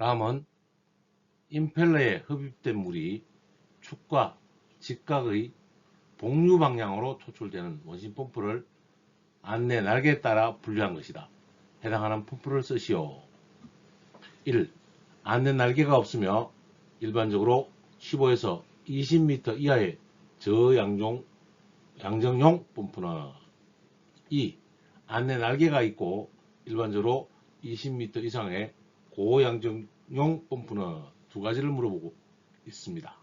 다음은 임펠러에 흡입된 물이 축과 직각의 복류 방향으로 초출되는 원심 펌프를 안내 날개에 따라 분류한 것이다. 해당하는 펌프를 쓰시오. 1. 안내 날개가 없으며 일반적으로 15에서 20m 이하의 저양정용 펌프는 2. 안내 날개가 있고 일반적으로 20m 이상의 고양정용 펌프는 두 가지를 물어보고 있습니다.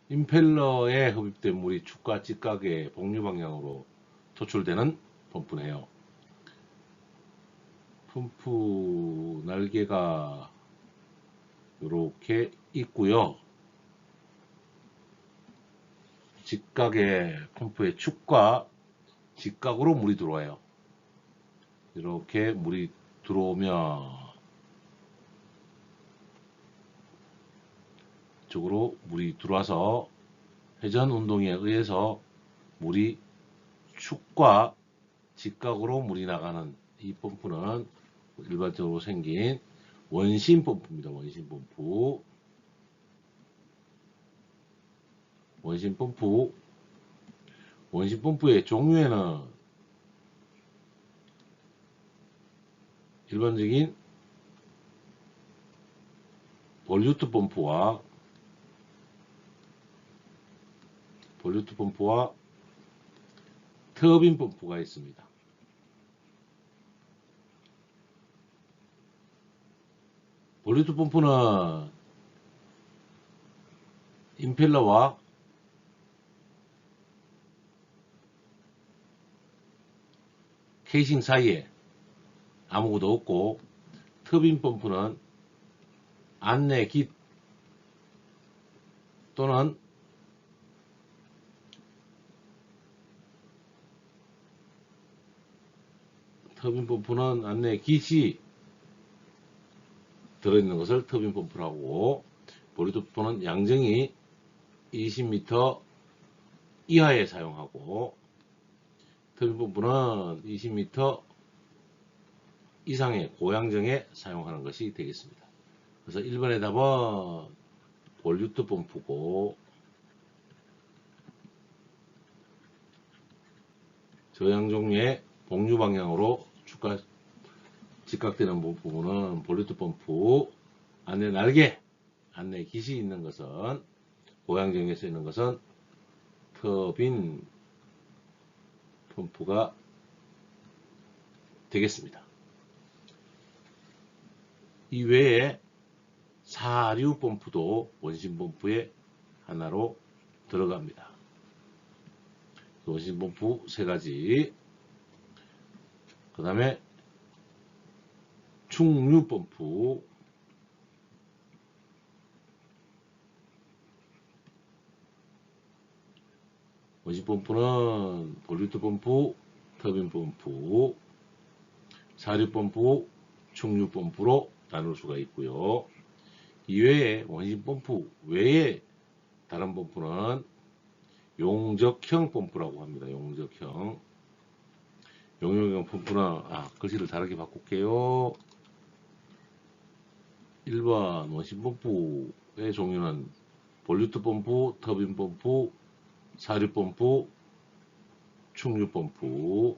임펠러에 흡입된 물이 축과 직각의 복류 방향으로 토출되는 펌프네요. 펌프 날개가 이렇게 있고요. 직각의 펌프의 축과 직각으로 물이 들어와요. 이렇게 물이 들어오면 이쪽으로 물이 들어와서 회전 운동에 의해서 물이 축과 직각으로 물이 나가는 이 펌프는 일반적으로 생긴 원심 펌프입니다. 원심 펌프. 원심 펌프의 종류에는 일반적인 볼류트 펌프와 터빈 펌프가 있습니다. 볼류트 펌프는 임펠러와 케이싱 사이에 아무것도 없고, 터빈 펌프는 안내 깃 또는 터빈 펌프는 안내 깃이 들어있는 것을 터빈 펌프라고, 볼류트 펌프는 양정이 20m 이하에 사용하고, 터빈 펌프는 20m 이상의 고양정에 사용하는 것이 되겠습니다. 그래서 1번의 답은 볼류트 펌프고, 저양종류의 복류 방향으로 축과 직각되는 부분은 볼류트 펌프, 안내 날개, 안내 깃이 있는 것은, 고양정에 쓰이는 것은 터빈 펌프가 되겠습니다. 이외에 사류 펌프도 원심 펌프의 하나로 들어갑니다. 원심 펌프 3가지. 그 다음에 충류 펌프, 원심 펌프는 볼류트 펌프, 터빈 펌프, 사류 펌프, 충류 펌프로 나눌 수가 있고요. 이외에 원심 펌프 외에 다른 펌프는 용접형 펌프라고 합니다. 용접형 펌프는 글씨를 다르게 바꿀게요. 1번 원심 펌프의 종류는 볼류트 펌프, 터빈 펌프, 사류 펌프, 충류 펌프.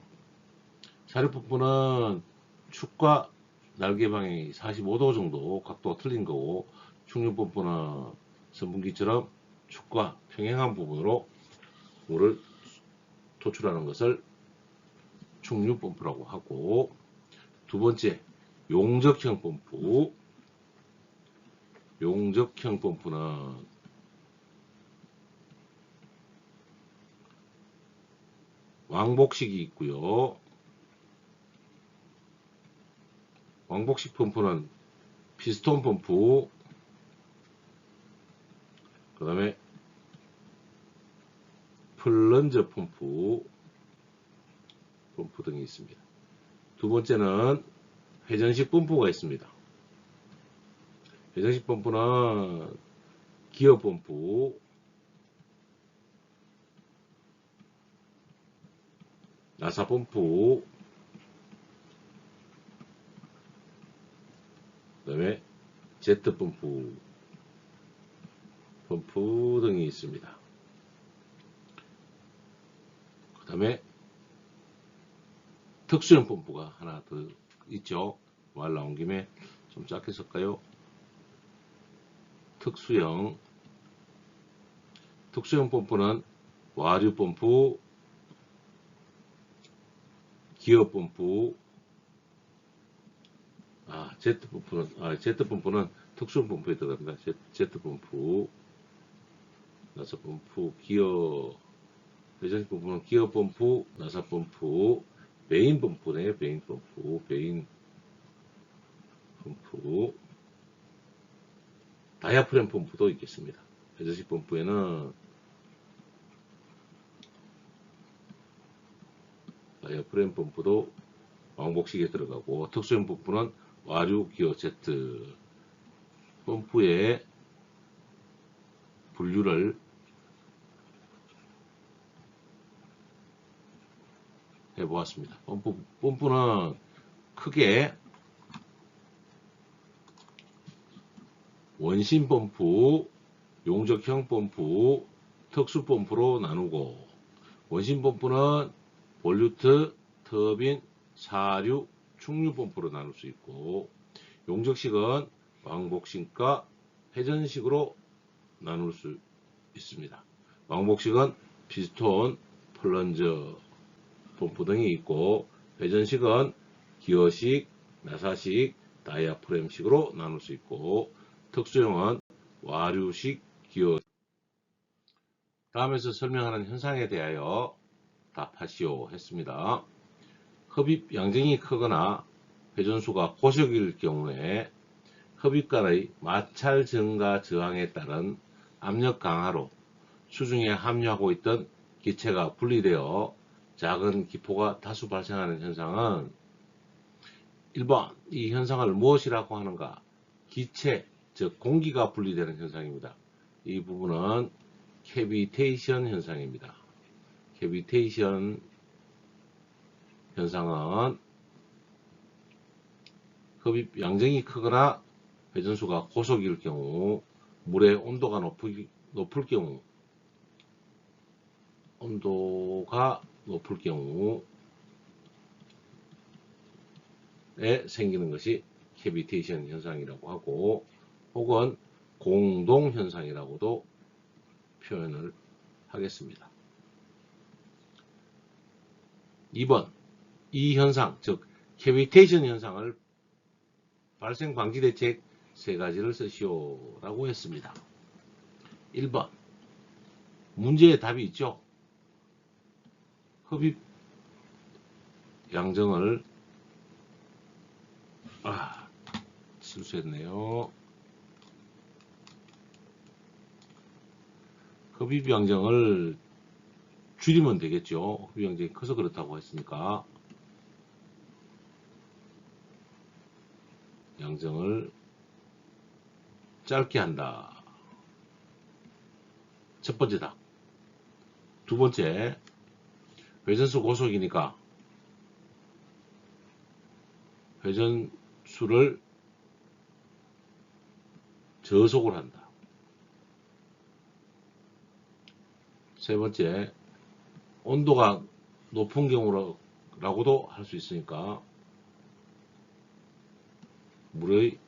사류 펌프는 축과 날개 방향이 45도 정도 각도가 틀린 거고, 충류 펌프는 선분기처럼 축과 평행한 부분으로 물을 토출하는 것을 충류 펌프라고 하고, 두 번째 용접형 펌프. 용접형 펌프는 왕복식이 있고요. 왕복식 펌프는 피스톤 펌프, 그 다음에 플런저 펌프 등이 있습니다. 두 번째는 회전식 펌프가 있습니다. 회전식 펌프는 기어 펌프, 나사 펌프, 그 다음에 Z 펌프 등이 있습니다. 그 다음에 특수형 펌프가 하나 더 있죠. 말 나온 김에 좀 짧게 쓸까요? 특수형 펌프는 와류 펌프, 기어 펌프, Z 펌프는 특수형 펌프에 들어갑니다. Z 펌프, 나사 펌프, 기어, 회전 펌프는 기어 펌프, 나사 펌프, 메인 펌프네요. 메인 펌프, 다이아프램 펌프도 있겠습니다. 회전식 펌프에는 다이아프램 펌프도 왕복식에 들어가고, 특수형 펌프는 와류 기어 Z 펌프의 분류를 해보았습니다. 펌프는 크게 원심 펌프, 용접형 펌프, 특수 펌프로 나누고, 원심 펌프는 볼류트, 터빈, 사류, 충류 펌프로 나눌 수 있고, 용접식은 왕복식과 회전식으로 나눌 수 있습니다. 왕복식은 피스톤, 플런저 펌프 등이 있고, 회전식은 기어식, 나사식, 다이아프램식으로 나눌 수 있고, 특수형은 와류식, 기어. 다음에서 설명하는 현상에 대하여 답하시오 했습니다. 흡입 양정이 크거나 회전수가 고속일 경우에 흡입관의 마찰 증가 저항에 따른 압력 강화로 수중에 함유하고 있던 기체가 분리되어 작은 기포가 다수 발생하는 현상은 1번 이 현상을 무엇이라고 하는가? 기체, 즉 공기가 분리되는 현상입니다. 이 부분은 캐비테이션 현상입니다. 캐비테이션 현상은 흡입 양정이 크거나 회전수가 고속일 경우, 물의 온도가 높을 경우에 생기는 것이 캐비테이션 현상이라고 하고, 혹은 공동 현상이라고도 표현을 하겠습니다. 2번 이 현상, 즉 캐비테이션 현상을 발생 방지 대책 3가지를 쓰시오 라고 했습니다. 1번 문제의 답이 있죠. 흡입 양정을 실수했네요. 흡입 양정을 줄이면 되겠죠. 흡입 양정이 커서 그렇다고 했으니까 양정을 짧게 한다. 첫 번째 답. 두 번째, 회전수 고속이니까 회전수를 저속을 한다. 세 번째, 온도가 높은 경우라고도 할 수 있으니까 물의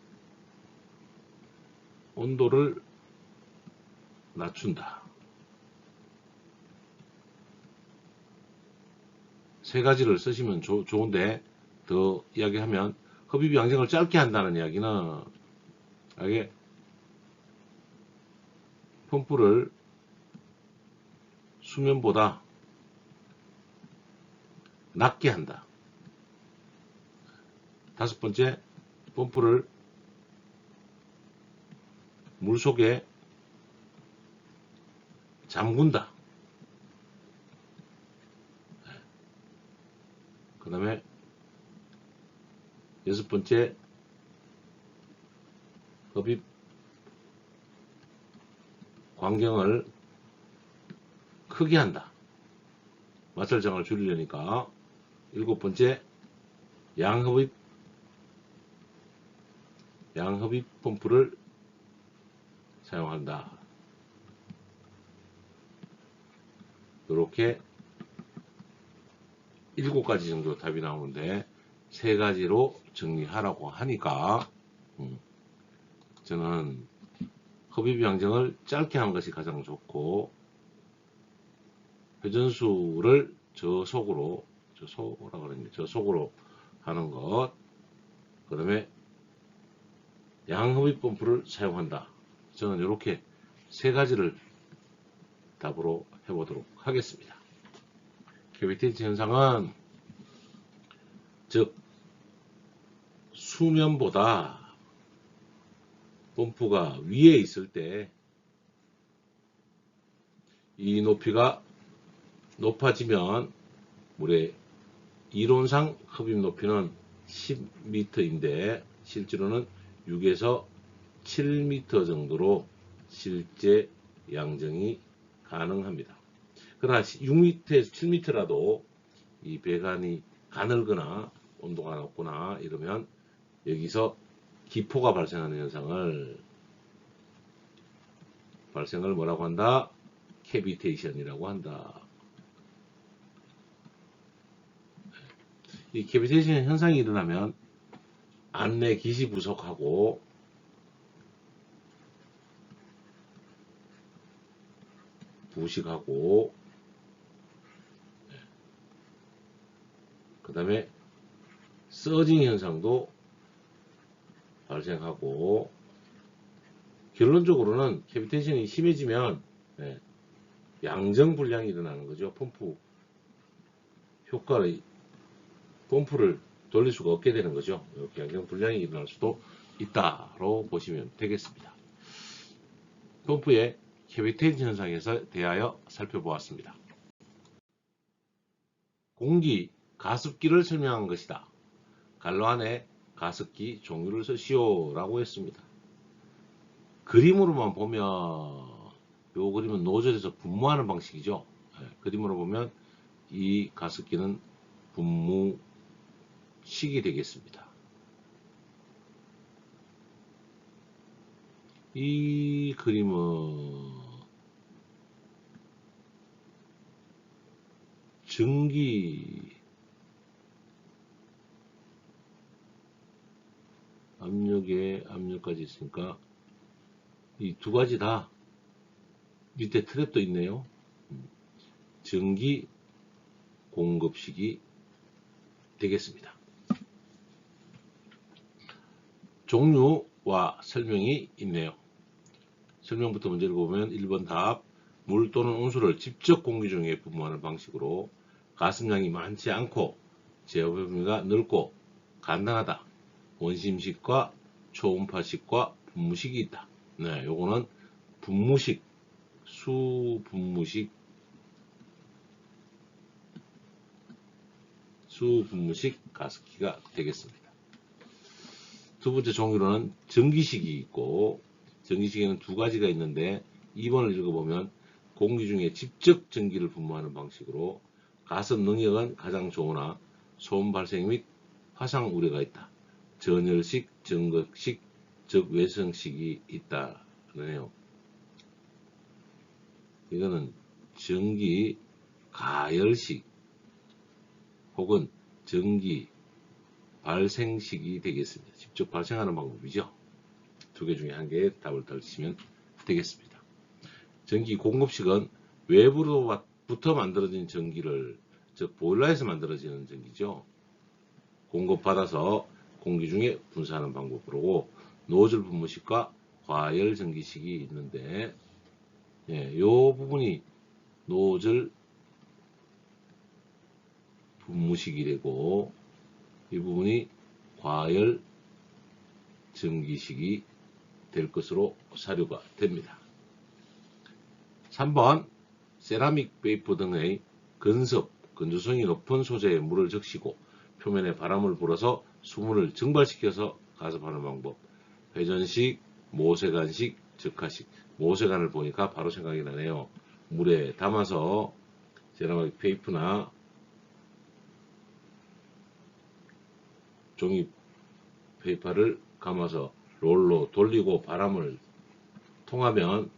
온도를 낮춘다. 3가지를 쓰시면 좋은데, 더 이야기하면 흡입 양정을 짧게 한다는 이야기는 이게 펌프를 수면보다 낮게 한다. 5번째, 펌프를 물속에 잠군다. 그 다음에 6번째, 흡입 광경을 크게 한다. 마찰장을 줄이려니까. 7번째, 양흡입 양흡입 펌프를 사용한다. 이렇게 7가지 정도 답이 나오는데 3가지로 정리하라고 하니까 저는 흡입 양정을 짧게 하는 것이 가장 좋고, 회전수를 저속으로 하는 것, 그 다음에 양흡입 펌프를 사용한다. 저는 이렇게 3가지를 답으로 해보도록 하겠습니다. 캐비테이션 현상은 즉 수면보다 펌프가 위에 있을 때 이 높이가 높아지면 물의 이론상 흡입 높이는 10m인데 실제로는 6에서 7m 정도로 실제 양정이 가능합니다. 그러나 6m에서 7m라도 이 배관이 가늘거나 온도가 높거나 이러면 여기서 기포가 발생하는 발생을 뭐라고 한다? 캐비테이션이라고 한다. 이 캐비테이션 현상이 일어나면 안내 기시 부속하고 부식하고 그 다음에 서징 현상도 발생하고, 결론적으로는 캐비테이션이 심해지면 양정 불량이 일어나는 거죠. 펌프를 돌릴 수가 없게 되는 거죠. 이렇게 양정 불량이 일어날 수도 있다로 보시면 되겠습니다. 펌프의 캐비테이션 현상에 대하여 살펴보았습니다. 공기, 가습기를 설명한 것이다. 갈로 안에 가습기 종류를 쓰시오 라고 했습니다. 그림으로만 보면 이 그림은 노즐에서 분무하는 방식이죠. 그림으로 보면 이 가습기는 분무식이 되겠습니다. 이 그림은 전기 압력에 압력까지 있으니까 이 2가지 다 밑에 트랩도 있네요. 전기 공급식이 되겠습니다. 종류와 설명이 있네요. 설명부터 문제를 보면 1번 답, 물 또는 온수를 직접 공기 중에 분무하는 방식으로 가습량이 많지 않고 제어 범위가 넓고 간단하다. 원심식과 초음파식과 분무식이 있다. 네, 요거는 분무식, 수분무식 가습기가 되겠습니다. 두 번째 종류로는 전기식이 있고, 전기식에는 2가지가 있는데 2번을 읽어보면 공기 중에 직접 전기를 분무하는 방식으로 가습 능력은 가장 좋으나 소음 발생 및 화상 우려가 있다. 전열식, 전극식, 적외성식이 있다네요. 이거는 전기 가열식 혹은 전기 발생식이 되겠습니다. 직접 발생하는 방법이죠. 2개 중에 1개의 답을 덜치면 되겠습니다. 전기 공급식은 외부로부터 만들어진 전기를, 즉 보일러에서 만들어지는 전기죠. 공급받아서 공기 중에 분사하는 방법으로 노즐 분무식과 과열 전기식이 있는데, 이 부분이 노즐 분무식이 되고 이 부분이 과열 전기식이 될 것으로 사료가 됩니다. 3번 세라믹 베이퍼 등의 건조성이 높은 소재에 물을 적시고 표면에 바람을 불어서 수분을 증발시켜서 가습하는 방법. 회전식, 모세관식, 적화식. 모세관을 보니까 바로 생각이 나네요. 물에 담아서 세라믹 페이퍼나 종이 페이퍼를 감아서 롤로 돌리고 바람을 통하면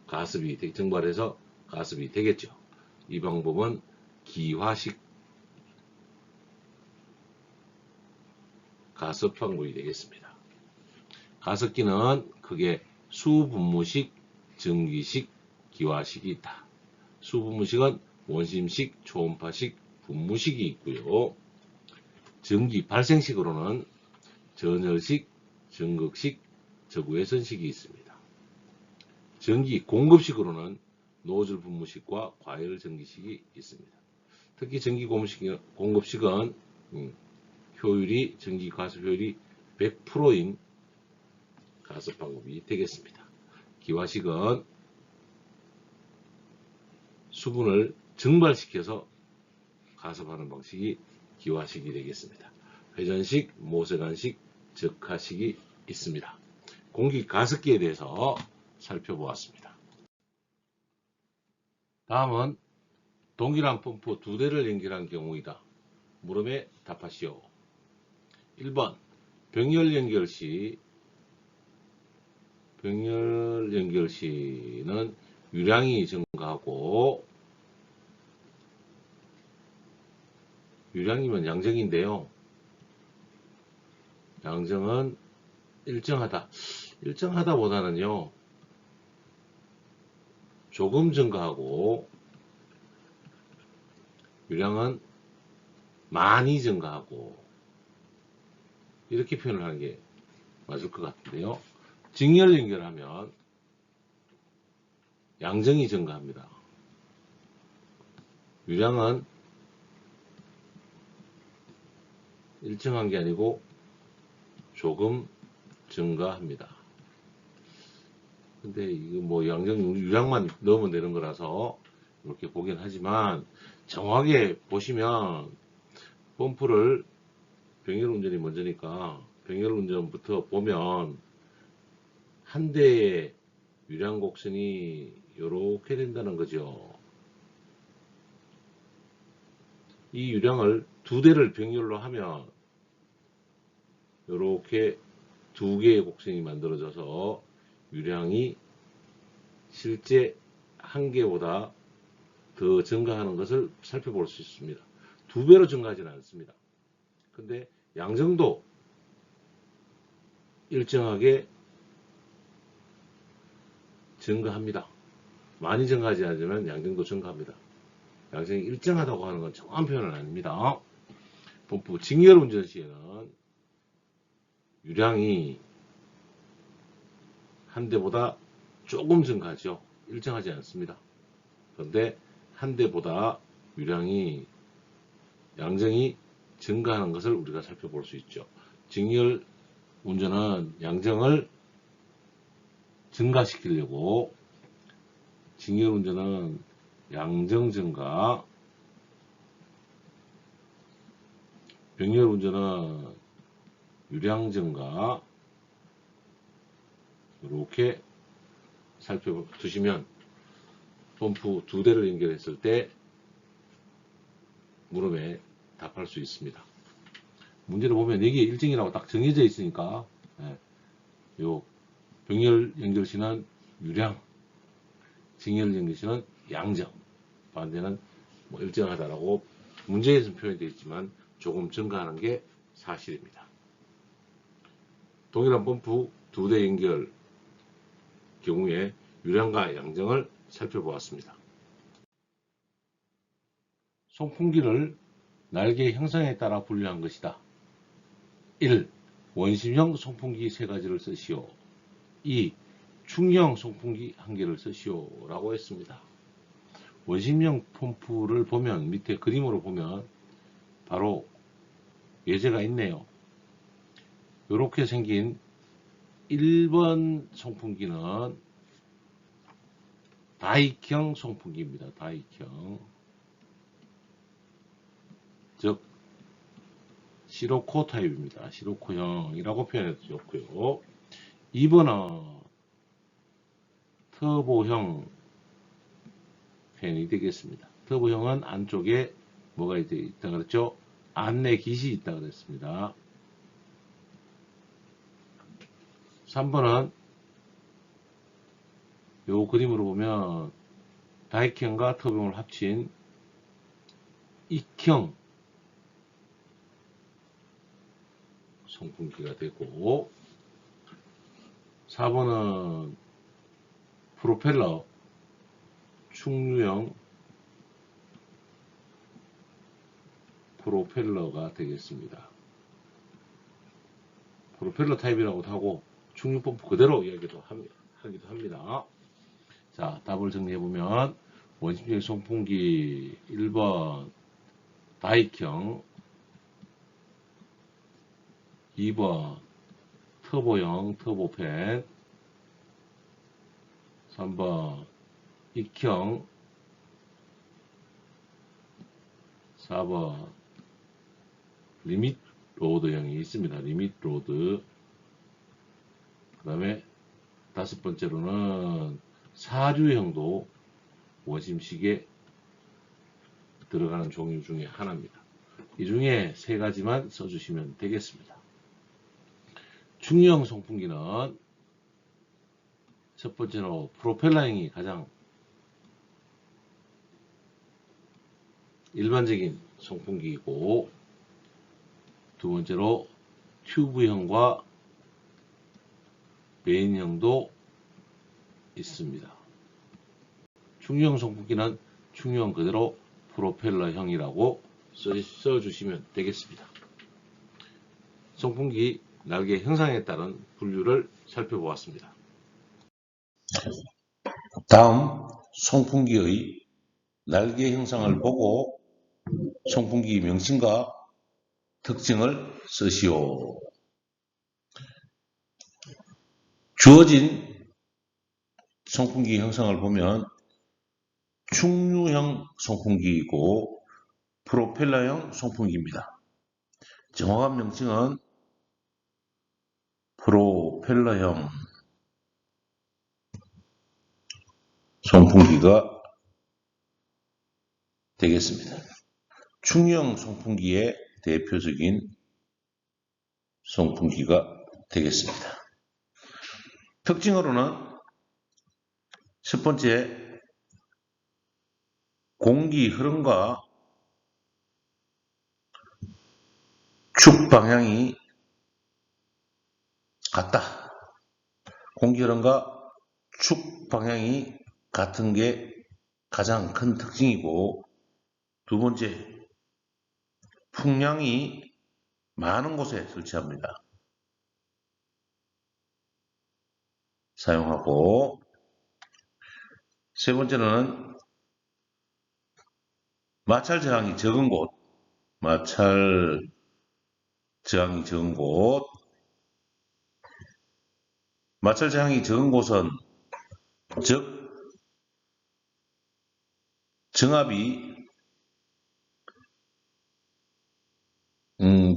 가습이 증발해서 가습이 되겠죠. 이 방법은 기화식 가습 방법이 되겠습니다. 가습기는 크게 수분무식, 증기식, 기화식이 있다. 수분무식은 원심식, 초음파식, 분무식이 있고요. 증기 발생식으로는 전열식, 전극식, 저구외선식이 있습니다. 전기 공급식으로는 노즐 분무식과 과열 전기식이 있습니다. 특히 전기 공급식은 효율이 전기 가습 효율이 100%인 가습 방법이 되겠습니다. 기화식은 수분을 증발시켜서 가습하는 방식이 기화식이 되겠습니다. 회전식, 모세관식, 적하식이 있습니다. 공기 가습기에 대해서 살펴보았습니다. 다음은 동일한 펌프 두 대를 연결한 경우이다. 물음에 답하시오. 1번 병렬 연결 시는 유량이 증가하고, 유량이면 양정인데요. 양정은 일정하다보다는요, 조금 증가하고, 유량은 많이 증가하고, 이렇게 표현을 하는 게 맞을 것 같은데요. 직렬 연결하면 양정이 증가합니다. 유량은 일정한 게 아니고 조금 증가합니다. 근데 이거 뭐 양정 유량만 넣으면 되는 거라서 이렇게 보긴 하지만, 정확하게 보시면 펌프를 병렬 운전이 먼저니까 병렬 운전부터 보면 한 대의 유량 곡선이 이렇게 된다는 거죠. 이 유량을 두 대를 병렬로 하면 이렇게 두 개의 곡선이 만들어져서 유량이 실제 한 개보다 더 증가하는 것을 살펴볼 수 있습니다. 두 배로 증가하지는 않습니다. 근데 양정도 일정하게 증가합니다. 많이 증가하지 않지만 양정도 증가합니다. 양정이 일정하다고 하는 건 정확한 표현은 아닙니다. 펌프 직렬 운전 시에는 유량이 한 대보다 조금 증가하죠. 일정하지 않습니다. 그런데 한 대보다 유량이 양정이 증가하는 것을 우리가 살펴볼 수 있죠. 직렬 운전은 양정을 증가시키려고, 직렬 운전은 양정 증가, 병렬 운전은 유량 증가, 이렇게 살펴두시면 펌프 두 대를 연결했을 때 물음에 답할 수 있습니다. 문제를 보면 여기에 일정이라고 딱 정해져 있으니까, 요 병렬 연결 시는 유량, 직렬 연결 시는 양정, 반대는 뭐 일정하다라고 문제에서 표현되어 있지만 조금 증가하는 게 사실입니다. 동일한 펌프 두 대 연결 경우에 유량과 양정을 살펴보았습니다. 송풍기를 날개 형상에 따라 분류한 것이다. 1. 원심형 송풍기 3가지를 쓰시오. 2. 충형 송풍기 1개를 쓰시오 라고 했습니다. 원심형 펌프를 보면, 밑에 그림으로 보면 바로 예제가 있네요. 이렇게 생긴 1번 송풍기는 다익형 송풍기입니다. 다익형, 즉 시로코 타입입니다. 시로코형이라고 표현해도 좋고요. 2번은 터보형 팬이 되겠습니다. 터보형은 안쪽에 뭐가 있다 그랬죠? 안내 깃이 있다 그랬습니다. 3번은 요 그림으로 보면 다이형과 터보용을 합친 익형 송풍기가 되고, 4번은 프로펠러 충류형 프로펠러가 되겠습니다. 프로펠러 타입이라고도 하고 충류 펌프 그대로 이야기도 하기도 합니다. 자, 답을 정리해보면 원심력 송풍기 1번 다익형, 2번 터보형 터보팬, 3번 익형, 4번 리밋 로드형이 있습니다. 리밋 로드. 그 다음에 5번째로는 사류형도 원심식에 들어가는 종류 중에 하나입니다. 이 중에 3가지만 써주시면 되겠습니다. 충류형 송풍기는 첫 번째로 프로펠러형이 가장 일반적인 송풍기이고, 두 번째로 튜브형과 메인형도 있습니다. 충류형 송풍기는 충류형 그대로 프로펠러형이라고 써주시면 되겠습니다. 송풍기 날개 형상에 따른 분류를 살펴보았습니다. 다음 송풍기의 날개 형상을 보고 송풍기 명칭과 특징을 쓰시오. 주어진 송풍기 형상을 보면 충류형 송풍기이고 프로펠러형 송풍기입니다. 정확한 명칭은 프로펠러형 송풍기가 되겠습니다. 충류형 송풍기의 대표적인 송풍기가 되겠습니다. 특징으로는 첫 번째, 공기 흐름과 축 방향이 같다. 공기 흐름과 축 방향이 같은 게 가장 큰 특징이고, 두 번째, 풍량이 많은 곳에 설치합니다. 사용하고, 세 번째는 마찰 저항이 적은 곳, 마찰 저항이 적은 곳, 마찰 저항이 적은 곳은 즉 정압이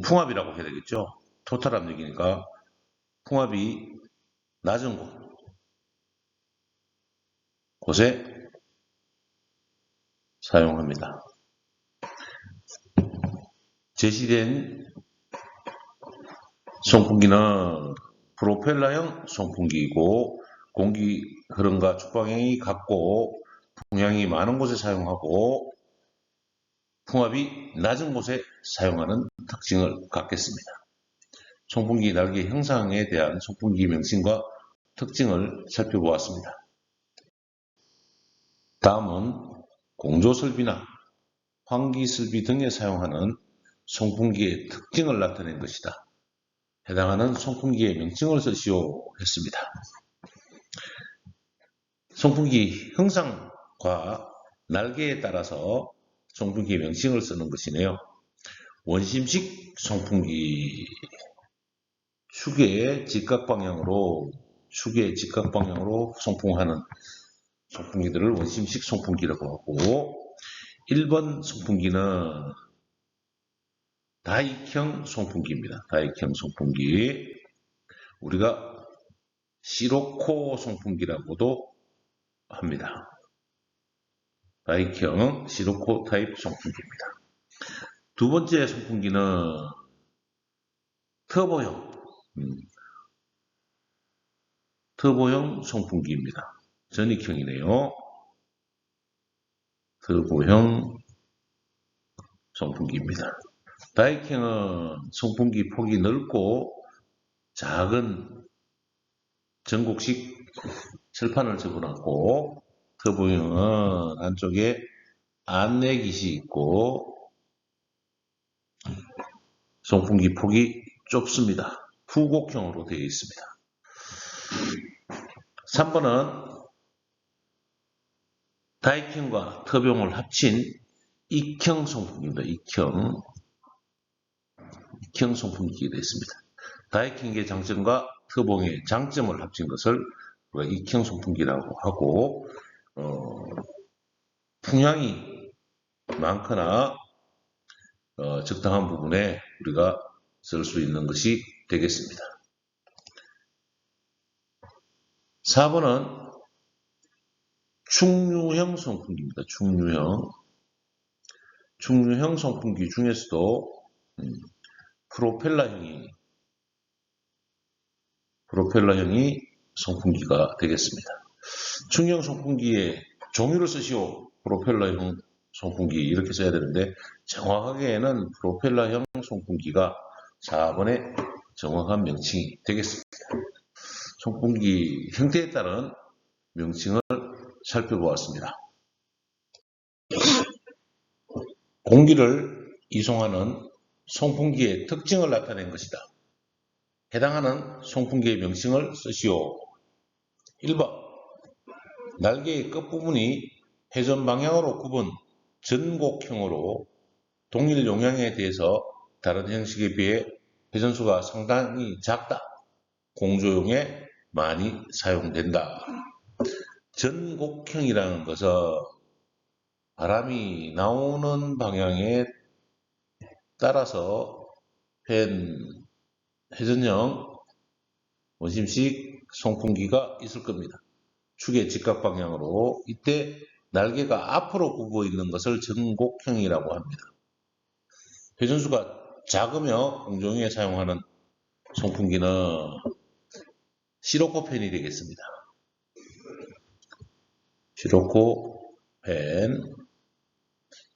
풍압이라고 해야 되겠죠. 토탈 압력이니까 풍압이 낮은 곳에 사용합니다. 제시된 송풍기는 프로펠러형 송풍기이고, 공기 흐름과 축방향이 같고 풍량이 많은 곳에 사용하고 풍압이 낮은 곳에 사용하는 특징을 갖겠습니다. 송풍기 날개 형상에 대한 송풍기 명칭과 특징을 살펴보았습니다. 다음은 공조설비나 환기설비 등에 사용하는 송풍기의 특징을 나타낸 것이다. 해당하는 송풍기의 명칭을 쓰시오 했습니다. 송풍기 형상과 날개에 따라서 송풍기의 명칭을 쓰는 것이네요. 원심식 송풍기, 축의 직각방향으로 송풍하는 송풍기들을 원심식 송풍기라고 하고, 1번 송풍기는 다익형 송풍기입니다. 다익형 송풍기, 우리가 시로코 송풍기라고도 합니다. 다익형 시로코 타입 송풍기입니다. 두 번째 송풍기는 터보형, 터보형 송풍기입니다. 전익형이네요. 터보형 송풍기입니다. 다익형은 송풍기 폭이 넓고 작은 전곡식 철판을 접어놨고, 터보형은 한쪽에 안내깃이 있고 송풍기 폭이 좁습니다. 후곡형으로 되어 있습니다. 3번은 다익형과 터보형을 합친 익형 송풍기입니다. 익형 송풍기가 되었습니다. 다익형의 장점과 터보형의 장점을 합친 것을 우리가 익형 송풍기라고 하고, 풍향이 많거나 적당한 부분에 우리가 쓸 수 있는 것이 되겠습니다. 4번은 충류형 송풍기입니다. 충류형 송풍기 중에서도 프로펠러형이 송풍기가 되겠습니다. 충류형 송풍기의 종류를 쓰시오. 프로펠러형 송풍기 이렇게 써야 되는데, 정확하게는 프로펠러형 송풍기가 4번의 정확한 명칭이 되겠습니다. 송풍기 형태에 따른 명칭을 살펴보았습니다. 공기를 이송하는 송풍기의 특징을 나타낸 것이다. 해당하는 송풍기의 명칭을 쓰시오. 1번, 날개의 끝부분이 회전 방향으로 굽은 전곡형으로 동일 용량에 대해서 다른 형식에 비해 회전수가 상당히 작다. 공조용에 많이 사용된다. 전곡형이라는 것은 바람이 나오는 방향에 따라서 회전형 원심식 송풍기가 있을 겁니다. 축의 직각 방향으로. 이때 날개가 앞으로 굽어 있는 것을 전곡형이라고 합니다. 회전수가 작으며 공조용에 사용하는 송풍기는 시로코펜이 되겠습니다. 시로코펜,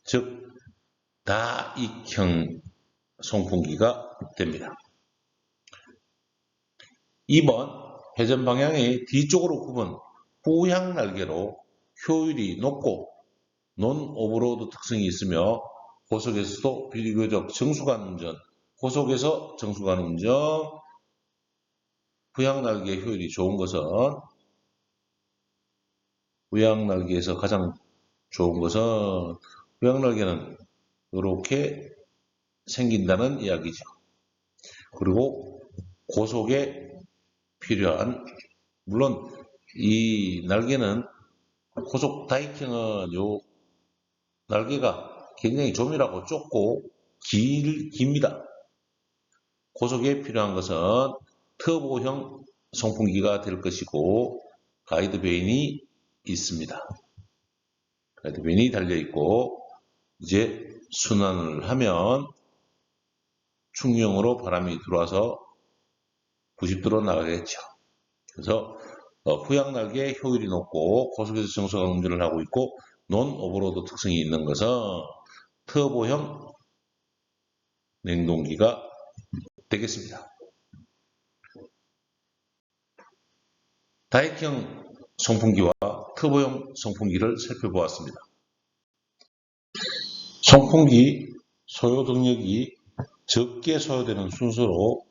즉 다익형 송풍기가 됩니다. 2번, 회전 방향의 뒤쪽으로 굽은 후향 날개로 효율이 높고 논-오버로드 특성이 있으며 고속에서도 비교적 정수간 운전, 고속에서 정수간 운전, 후향 날개의 효율이 좋은 것은, 후향 날개에서 가장 좋은 것은, 후향 날개는 이렇게 생긴다는 이야기죠. 그리고 고속에 필요한, 물론 이 날개는 고속 다익형은 요 날개가 굉장히 조밀하고 좁고 깁니다. 고속에 필요한 것은 터보형 송풍기가 될 것이고, 가이드베인이 있습니다. 가이드베인이 달려있고, 이제 순환을 하면 충용으로 바람이 들어와서 90도로 나가겠죠. 그래서 후향 날개의 효율이 높고 고속에서 정수간 운전을 하고 있고 논-오버로드 특성이 있는 것은 터보형 냉동기가 되겠습니다. 다익형 송풍기와 터보형 송풍기를 살펴보았습니다. 송풍기 소요 동력이 적게 소요되는 순서로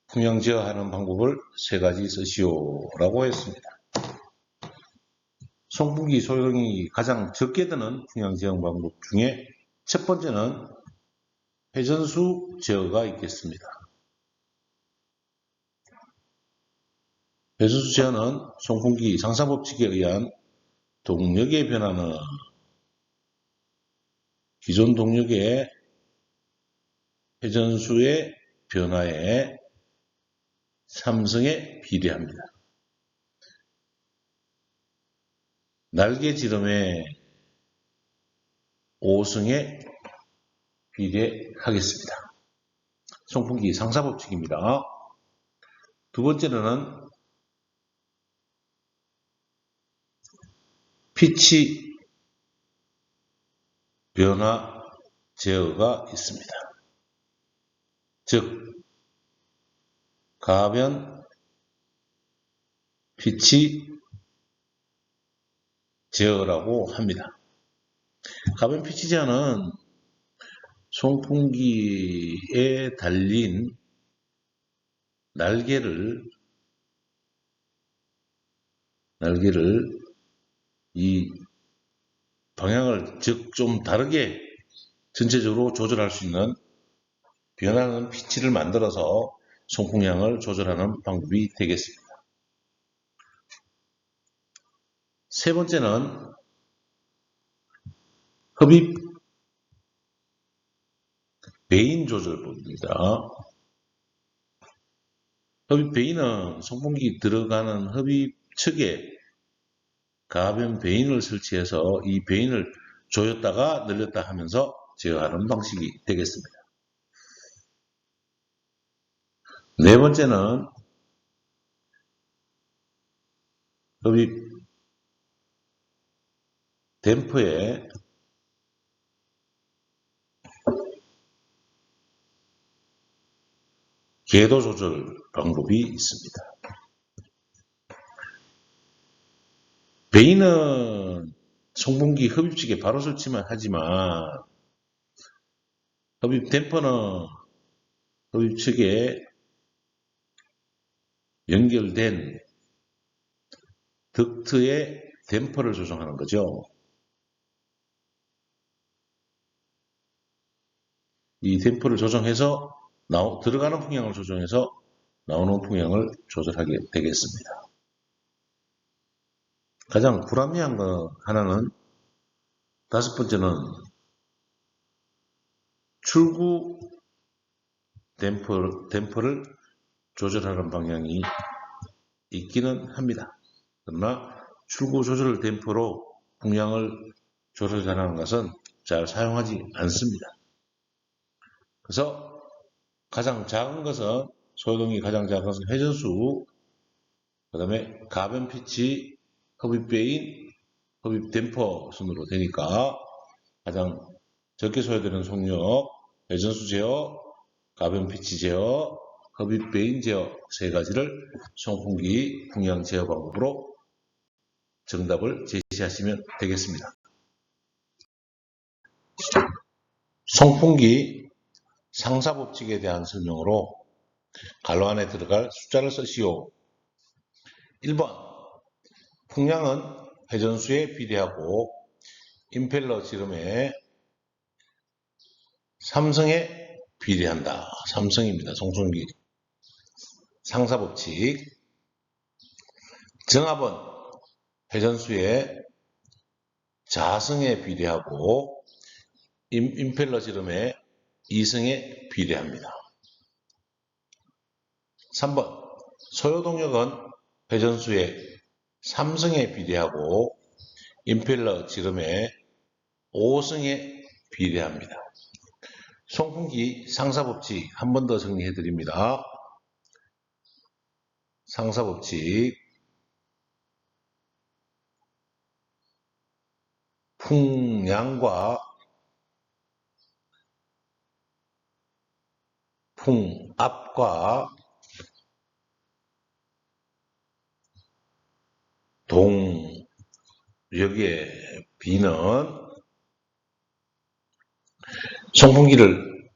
풍향 제어하는 방법을 3가지 쓰시오라고 했습니다. 송풍기 소요동력이 가장 적게 드는 풍향 제어 방법 중에 첫 번째는 회전수 제어가 있겠습니다. 회전수 제어는 송풍기 상사법칙에 의한 동력의 변화는 기존 동력의 회전수의 변화에 3승에 비례합니다. 날개 지름의 5승에 비례하겠습니다. 송풍기 상사법칙입니다. 두 번째로는 피치 변화 제어가 있습니다. 즉 가변 피치 제어라고 합니다. 가변 피치 제어는 송풍기에 달린 날개를 이 방향을 즉 좀 다르게 전체적으로 조절할 수 있는 변하는 피치를 만들어서 송풍량을 조절하는 방법이 되겠습니다. 세 번째는 흡입 베인 조절법입니다. 흡입 베인은 송풍기 들어가는 흡입 측에 가변 베인을 설치해서 이 베인을 조였다가 늘렸다 하면서 제어하는 방식이 되겠습니다. 네 번째는 흡입 댐퍼의 궤도 조절 방법이 있습니다. 베인은 송풍기 흡입측에 바로 설치만 하지만 흡입 댐퍼는 흡입측에 연결된 덕트의 댐퍼를 조정하는 거죠. 이 댐퍼를 조정해서 들어가는 풍량을 조정해서 나오는 풍량을 조절하게 되겠습니다. 가장 불합리한 거 하나는 다섯 번째는 출구 댐퍼를 조절하는 방향이 있기는 합니다. 그러나 출구 조절 댐퍼로 풍량을 조절하는 것은 잘 사용하지 않습니다. 그래서 가장 작은 것은 소요동이 가장 작은 것은 회전수, 그 다음에 가변 피치, 흡입 베인, 흡입 댐퍼 순으로 되니까 가장 적게 소요되는 속력, 회전수 제어, 가변 피치 제어, 흡입 베인 제어 세 가지를 송풍기 풍량 제어 방법으로 정답을 제시하시면 되겠습니다. 송풍기 상사법칙에 대한 설명으로 갈로 안에 들어갈 숫자를 쓰시오. 1번 풍량은 회전수에 비례하고 임펠러 지름의 삼성에 비례한다. 삼성입니다. 송풍기 상사법칙. 정합은 회전수의 자승에 비례하고 임펠러 지름의 이승에 비례합니다. 3번 소요동력은 회전수의 3승에 비례하고 임펠러 지름의 5승에 비례합니다. 송풍기 상사법칙 한 번 더 정리해 드립니다. 상사법칙 풍량과 풍압과 동력의 비는 송풍기를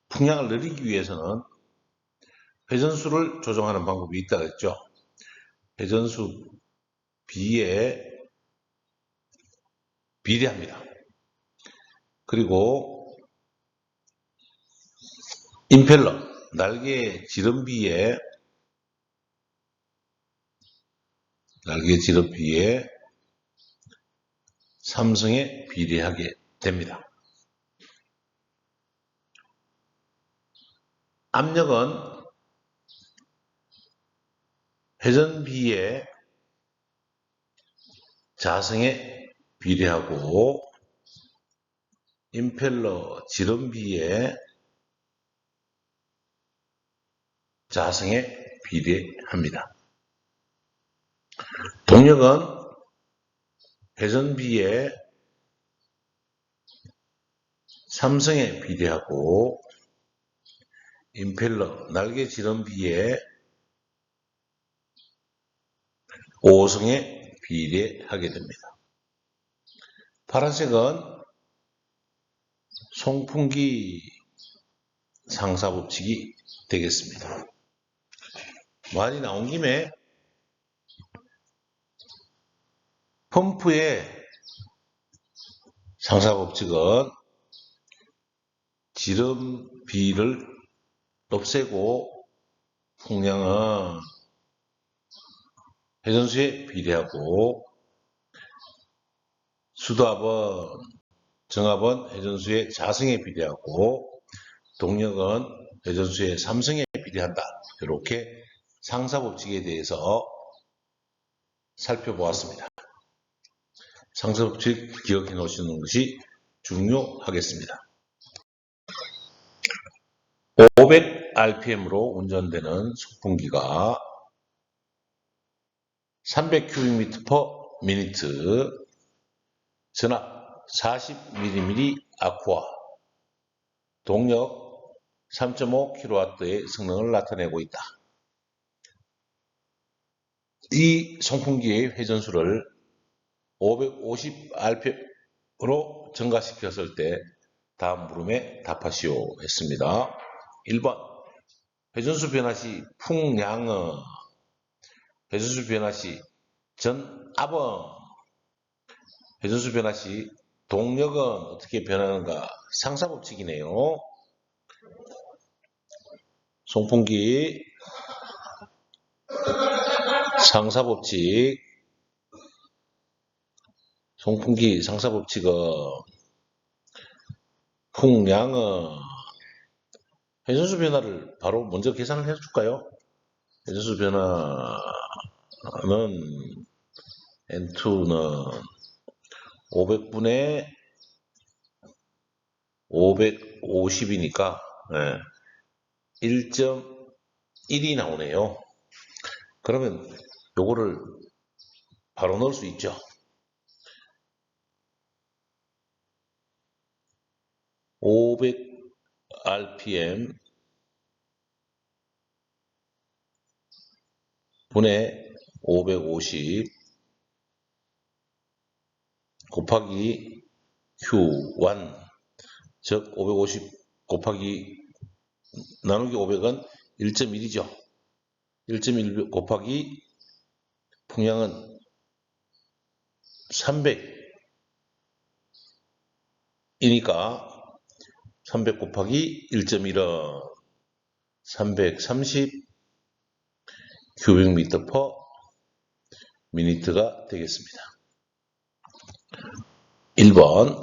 풍량을 늘리기 위해서는 회전수를 조정하는 방법이 있다고 했죠. 회전수 B에 비례합니다. 그리고 임펠러, 날개 지름비에 삼승에 비례하게 됩니다. 압력은 회전비의 자승에 비례하고 임펠러 지름비의 자승에 비례합니다. 동력은 회전비에 삼성에 비례하고 임펠러 날개 지름비에 5성에 비례하게 됩니다. 파란색은 송풍기 상사법칙이 되겠습니다. 말이 나온 김에 펌프의 상사법칙은 지름비를 없애고 풍량은 회전수에 비례하고 수도압은 정압은 회전수의 자성에 비례하고 동력은 회전수의 삼성에 비례한다. 이렇게 상사법칙에 대해서 살펴보았습니다. 상사법칙 기억해 놓으시는 것이 중요하겠습니다. 500rpm으로 운전되는 송풍기가 300m³/min, 전압 40mm 아쿠아, 동력 3.5kW의 성능을 나타내고 있다. 이 송풍기의 회전수를 550rpm으로 증가시켰을 때 다음 물음에 답하시오 했습니다. 1번 회전수 변화 시 풍량은, 회전수 변화 시 전압은, 회전수 변화 시 동력은 어떻게 변하는가? 상사법칙이네요. 송풍기 상사법칙, 송풍기 상사법칙은 풍량은, 회전수 변화를 바로 먼저 계산을 해줄까요? 회전수 변화는 N2는 500분의 550이니까 1.1이 나오네요. 그러면 요거를 바로 넣을 수 있죠. 500rpm 분의 550 곱하기 Q1, 즉 550 곱하기 나누기 500은 1.1이죠. 1.1 곱하기 풍량은 300이니까 300 곱하기 1.1은 330 큐빅미터 퍼 미니트가 되겠습니다. 1번.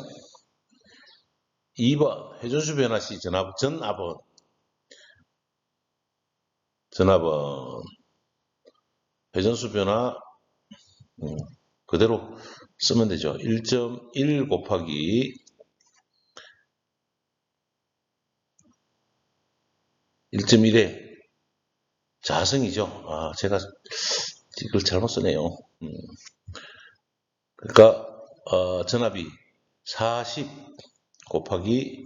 2번 회전수 변화 시 전압은 회전수 변화 그대로 쓰면 되죠. 1.1 곱하기 1.1의 자성이죠. 제가 이걸 잘못 쓰네요. 그러니까 전압이 40 곱하기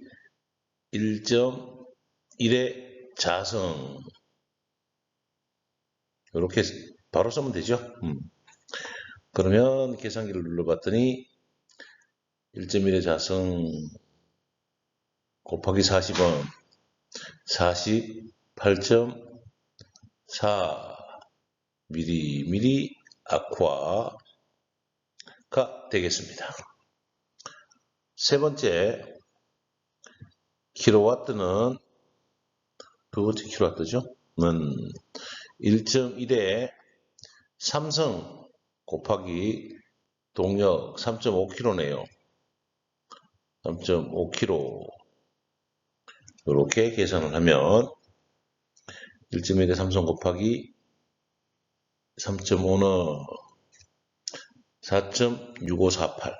1.1의 자성, 이렇게 바로 쓰면 되죠. 그러면 계산기를 눌러봤더니 1.1의 자성 곱하기 40은 48.4mm 아쿠아가 되겠습니다. 세 번째, 킬로와트는, 두 번째 킬로와트죠. 는 1.1에 삼성 곱하기 동력 3.5kg네요. 3.5kg. 이렇게 계산을 하면 1.1에 삼성 곱하기 3.5는 4.6548.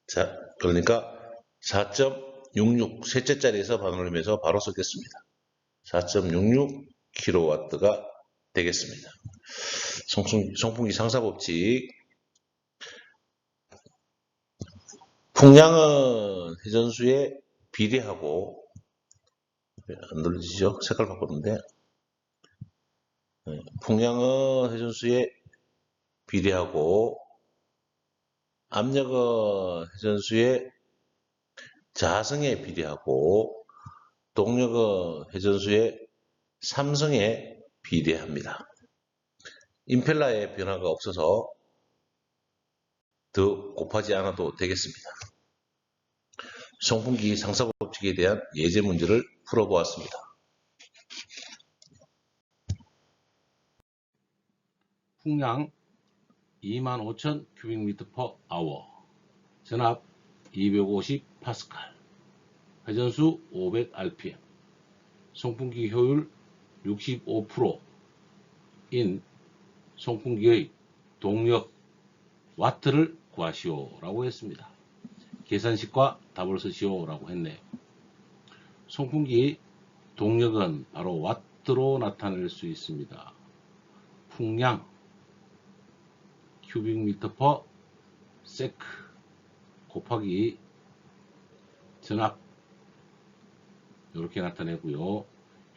자, 그러니까 4.66 셋째 자리에서 반올림해서 바로 쓰겠습니다. 4.66kW가 되겠습니다. 송풍기 상사법칙 풍량은 회전수에 비례하고, 안 눌러지죠? 색깔 바꾸는데, 풍량은 회전수에 비례하고, 압력은 회전수의 자성에 비례하고, 동력은 회전수의 삼성에 비례합니다. 임펠러의 변화가 없어서 더 곱하지 않아도 되겠습니다. 송풍기 상사법칙에 대한 예제 문제를 풀어보았습니다. 풍량 25,000 큐빅미터 퍼 아워, 전압 250 파스칼, 회전수 500 rpm, 송풍기 효율 65%인 송풍기의 동력 와트를 구하시오 라고 했습니다. 계산식과 답을 쓰시오 라고 했네요. 송풍기 동력은 바로 와트로 나타낼 수 있습니다. 풍량 큐빅미터 퍼 세크 곱하기 전압, 이렇게 나타내고요.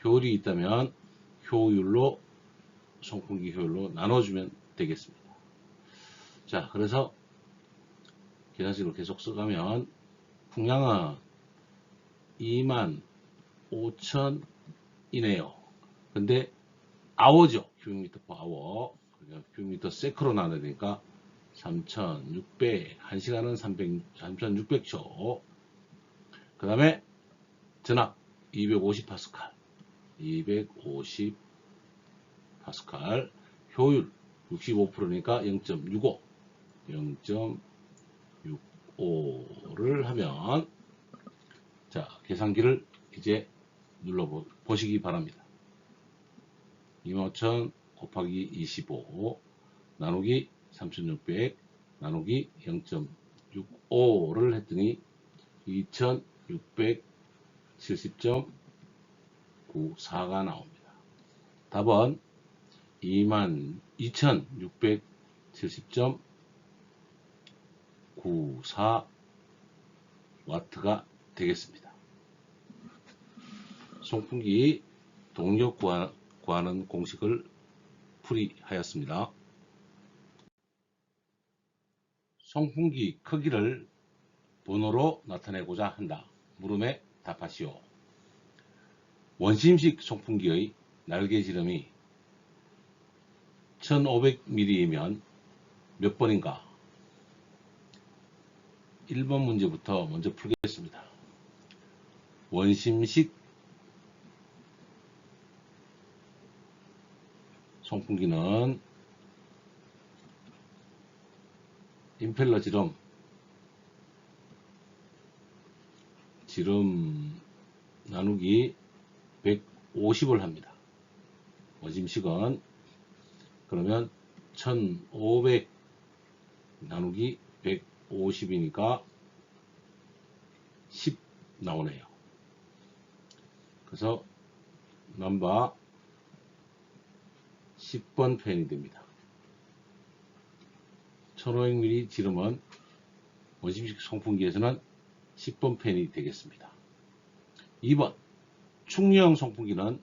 효율이 있다면 효율로, 송풍기 효율로 나눠주면 되겠습니다. 자, 그래서 계산식으로 계속 써가면 풍량은 25,000이네요. 근데 아워죠. 큐빅미터 퍼 아워. 큐빅미터 세크로 나누니까 3,600, 1시간은 3,600초. 그 다음에 전압 250 파스칼, 250 파스칼, 효율 65%니까 0.65, 0.65를 하면, 자, 계산기를 이제 눌러보시기 바랍니다. 25,000 곱하기 25 나누기 3,600 나누기 0.65를 했더니 2670.94가 나옵니다. 답은 22,670.94 와트가 되겠습니다. 송풍기 동력 구하는 공식을 풀이하였습니다. 송풍기 크기를 번호로 나타내고자 한다. 물음에 답하시오. 원심식 송풍기의 날개 지름이 1500mm이면 몇 번인가? 1번 문제부터 먼저 풀겠습니다. 원심식 송풍기는 임펠러 지름 나누기 150을 합니다. 원심식은 그러면 1500 나누기 150이니까 10 나오네요. 그래서 넘버 10번 펜이 됩니다. 1500mm 지름은 원심식 송풍기에서는 10번 펜이 되겠습니다. 2번 충류형 송풍기는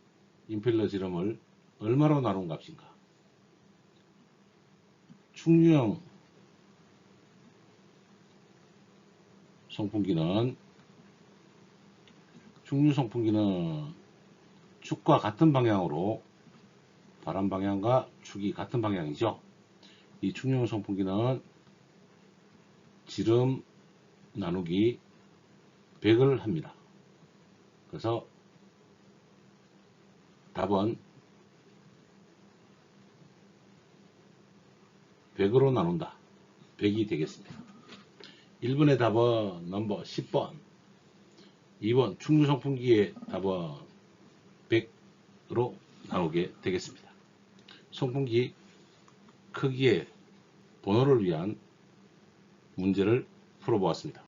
임펠러 지름을 얼마로 나눈 값인가? 충류 송풍기는 축과 같은 방향으로, 바람 방향과 축이 같은 방향이죠. 이 충류형 송풍기는 지름 나누기 100을 합니다. 그래서 답은 100으로 나눈다. 100이 되겠습니다. 1번의 답은 넘버 10번. 2번 충류 송풍기의 답은 100으로 나누게 되겠습니다. 송풍기 크기의 번호를 위한 문제를 풀어보았습니다.